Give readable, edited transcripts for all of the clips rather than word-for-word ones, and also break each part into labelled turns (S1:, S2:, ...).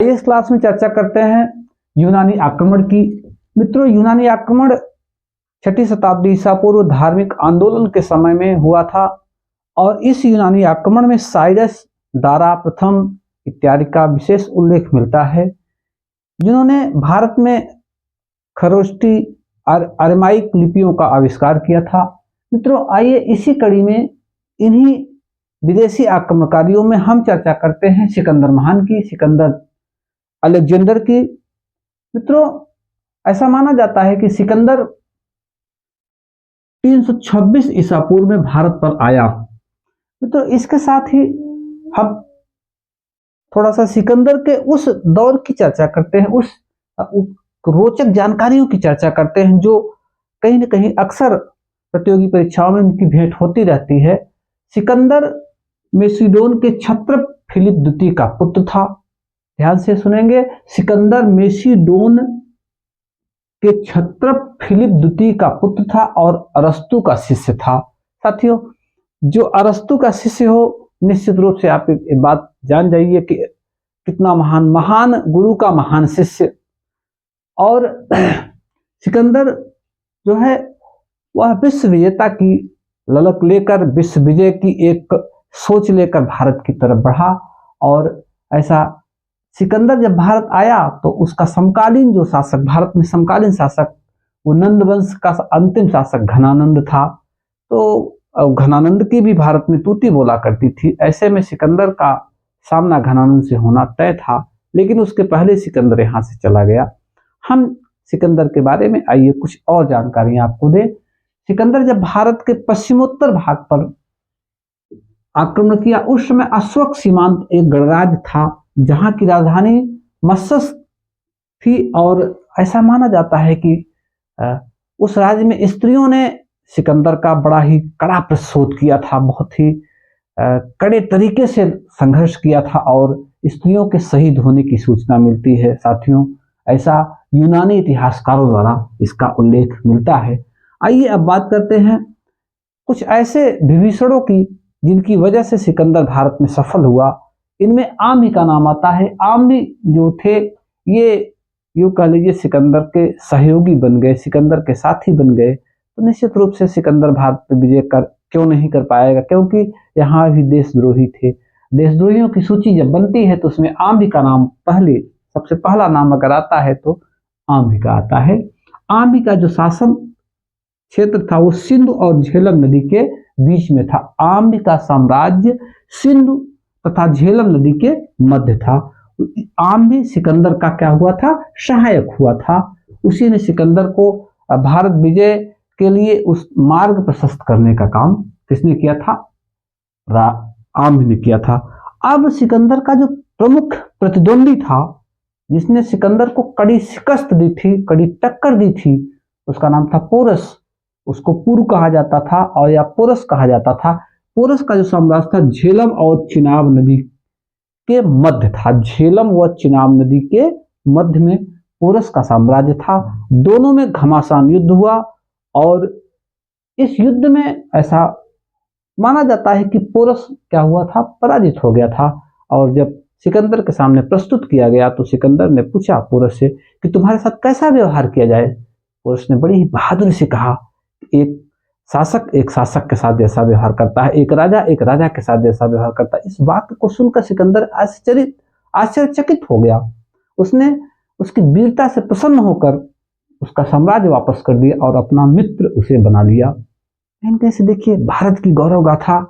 S1: इस क्लास में चर्चा करते हैं यूनानी आक्रमण की। मित्रों, यूनानी आक्रमण 6ठी शताब्दी ईसा पूर्व धार्मिक आंदोलन के समय में हुआ था और इस यूनानी आक्रमण में साइरस, दारा प्रथम इत्यादि का विशेष उल्लेख मिलता है, जिन्होंने भारत में खरोष्टी अरमाइक लिपियों का आविष्कार किया था। मित्रों, आइए इसी कड़ी में इन्हीं विदेशी आक्रमणकारियों में हम चर्चा करते हैं सिकंदर महान की, सिकंदर अलेक्जेंडर की। मित्रों, ऐसा माना जाता है कि सिकंदर 326 ईसा पूर्व में भारत पर आया। मित्रों, इसके साथ ही हम थोड़ा सा सिकंदर के उस दौर की चर्चा करते हैं, उस रोचक जानकारियों की चर्चा करते हैं जो कहीं न कहीं अक्सर प्रतियोगी परीक्षाओं में उनकी भेंट होती रहती है। सिकंदर मेसिडोन के क्षत्रप फिलिप द्वितीय का पुत्र था। ध्यान से सुनेंगे, सिकंदर मेसिडोन के क्षत्रप फिलिप द्वितीय का पुत्र था और अरस्तु का शिष्य था। साथियों, जो अरस्तु का शिष्य हो, निश्चित रूप से आप ये बात जान जाइए कि कितना महान गुरु का महान शिष्य। और सिकंदर जो है वह विश्व विजेता की ललक लेकर, विश्व विजय की एक सोच लेकर भारत की तरफ बढ़ा। और ऐसा सिकंदर जब भारत आया तो उसका समकालीन जो शासक, भारत में समकालीन शासक, वो नंद वंश का अंतिम शासक घनानंद था। तो घनानंद की भी भारत में तूती बोला करती थी। ऐसे में सिकंदर का सामना घनानंद से होना तय था, लेकिन उसके पहले सिकंदर यहाँ से चला गया। हम सिकंदर के बारे में आइए कुछ और जानकारियां आपको दें। सिकंदर जब भारत के पश्चिमोत्तर भाग पर आक्रमण किया, उस समय अश्वक सीमांत एक गणराज्य था जहां की राजधानी मस्सस थी। और ऐसा माना जाता है कि उस राज्य में स्त्रियों ने सिकंदर का बड़ा ही कड़ा प्रतिशोध किया था, बहुत ही कड़े तरीके से संघर्ष किया था और स्त्रियों के शहीद होने की सूचना मिलती है। साथियों, ऐसा यूनानी इतिहासकारों द्वारा इसका उल्लेख मिलता है। आइए अब बात करते हैं कुछ ऐसे विभीषणों की जिनकी वजह से सिकंदर भारत में सफल हुआ। इनमें आम्ही का नाम आता है। आम्ही जो थे, ये यूं कह लीजिए सिकंदर के सहयोगी बन गए, सिकंदर के साथी बन गए। तो निश्चित रूप से सिकंदर भारत पर विजय क्यों नहीं कर पाएगा, क्योंकि यहाँ भी देशद्रोही थे। देशद्रोहियों की सूची जब बनती है तो उसमें आम्ही का नाम सबसे पहला नाम अगर आता है तो आम्ही का आता है। आम्ही का जो शासन क्षेत्र था वो सिंधु और झेलम नदी के बीच में था। आम्ही का साम्राज्य सिंधु तथा झेलम नदी के मध्य था। आम्ही सिकंदर का क्या हुआ था, सहायक हुआ था। उसी ने सिकंदर को भारत विजय के लिए उस मार्ग प्रशस्त करने का काम किसने किया था, आम्ही ने किया था। अब सिकंदर का जो प्रमुख प्रतिद्वंदी था, जिसने सिकंदर को कड़ी शिकस्त दी थी, कड़ी टक्कर दी थी, उसका नाम था पोरस। उसको पूर्व कहा जाता था और या पोरस कहा जाता था। पोरस का जो साम्राज्य था झेलम और चिनाब नदी के मध्य था। झेलम व चिनाब नदी के मध्य में पोरस का साम्राज्य था। दोनों में घमासान युद्ध हुआ और इस युद्ध में ऐसा माना जाता है कि पोरस क्या हुआ था, पराजित हो गया था। और जब सिकंदर के सामने प्रस्तुत किया गया तो सिकंदर ने पूछा पोरस से कि तुम्हारे साथ कैसा व्यवहार किया जाए। पोरस ने बड़ी ही बहादुरी से कहा, एक शासक के साथ जैसा व्यवहार करता है, एक राजा के साथ जैसा व्यवहार करता है। इस बात को सुनकर सिकंदर आश्चर्यचकित हो गया। उसने उसकी वीरता से प्रसन्न होकर उसका साम्राज्य वापस कर दिया और अपना मित्र उसे बना लिया। कैसे देखिए, भारत की गौरव गाथा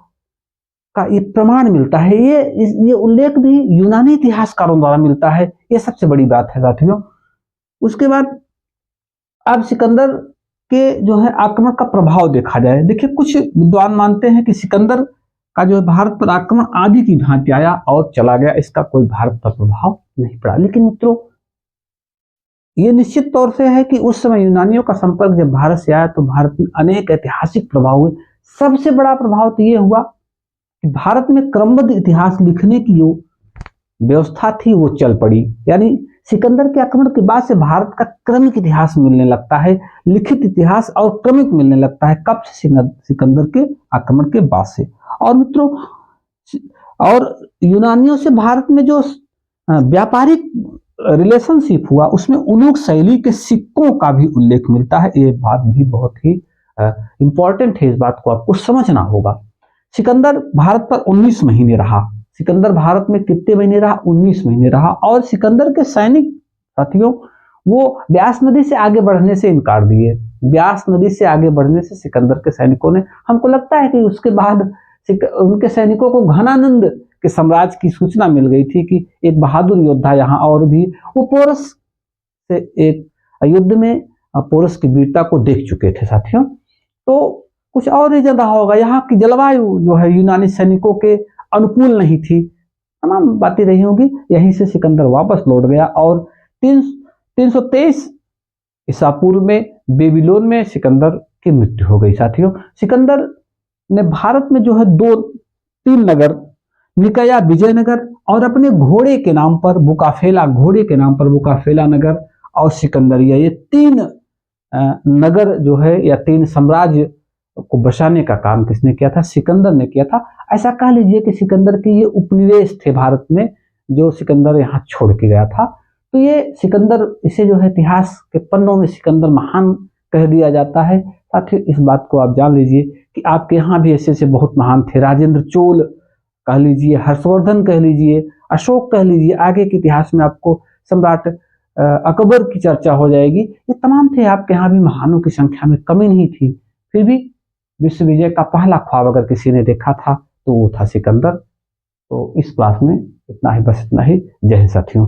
S1: का ये प्रमाण मिलता है, ये उल्लेख भी यूनानी इतिहासकारों द्वारा मिलता है। ये सबसे बड़ी बात है साथियों। उसके बाद अब सिकंदर के जो है आक्रमण का प्रभाव देखा जाए। देखिए, कुछ विद्वान मानते हैं कि सिकंदर का जो है भारत पर आक्रमण आदि की भांति आया और चला गया, इसका कोई भारत पर प्रभाव नहीं पड़ा। लेकिन मित्रों, ये निश्चित तौर से है कि उस समय यूनानियों का संपर्क जब भारत से आया तो भारत में अनेक ऐतिहासिक प्रभाव हुए। सबसे बड़ा प्रभाव तो ये हुआ कि भारत में क्रमबद्ध इतिहास लिखने की जो व्यवस्था थी वो चल पड़ी। यानी सिकंदर के आक्रमण के बाद से भारत का क्रमिक इतिहास मिलने लगता है, लिखित इतिहास और क्रमिक मिलने लगता है। कब से? सिकंदर के आक्रमण के बाद से। और मित्रों, और यूनानियों से भारत में जो व्यापारिक रिलेशनशिप हुआ उसमें उलूग शैली के सिक्कों का भी उल्लेख मिलता है। ये बात भी बहुत ही इंपॉर्टेंट है, इस बात को आपको समझना होगा। सिकंदर भारत पर 19 महीने रहा। सिकंदर भारत में कितने महीने रहा? 19 महीने रहा। और सिकंदर के सैनिक साथियों वो ब्यास नदी से आगे बढ़ने से इनकार दिए। ब्यास नदी से आगे बढ़ने से सिकंदर के सैनिकों ने, हमको लगता है कि उसके बाद उनके सैनिकों को घनानंद के साम्राज्य की सूचना मिल गई थी कि एक बहादुर योद्धा यहाँ और भी, वो पोरस से एक युद्ध में पोरस की वीरता को देख चुके थे साथियों। तो कुछ और ही ज्यादा होगा, यहाँ की जलवायु जो है यूनानी सैनिकों के अनुकूल नहीं थी, तमाम बातें रही होंगी। यहीं से सिकंदर वापस लौट गया और 323 ईसा पूर्व में बेबीलोन में सिकंदर की मृत्यु हो गई साथियों। सिकंदर ने भारत में जो है 3 नगर, निकाया, विजयनगर और अपने घोड़े के नाम पर बुकाफेला, घोड़े के नाम पर बुकाफेला नगर और सिकंदरिया, ये 3 नगर जो है या 3 साम्राज्य को बसाने का काम किसने किया था? सिकंदर ने किया था। ऐसा कह लीजिए कि सिकंदर के ये उपनिवेश थे भारत में, जो सिकंदर यहाँ छोड़ के गया था। तो ये सिकंदर, इसे जो है इतिहास के पन्नों में सिकंदर महान कह दिया जाता है। साथियों इस बात को आप जान लीजिए कि आपके यहाँ भी ऐसे बहुत महान थे, राजेंद्र चोल कह लीजिए, हर्षवर्धन कह लीजिए, अशोक कह लीजिए, आगे के इतिहास में आपको सम्राट अकबर की चर्चा हो जाएगी। ये तमाम थे, आपके यहाँ भी महानों की संख्या में कमी नहीं थी। फिर भी विश्व विजय का पहला ख्वाब अगर किसी ने देखा था तो वो था सिकंदर। तो इस क्लास में इतना ही, बस इतना ही। जय हिंद साथियों।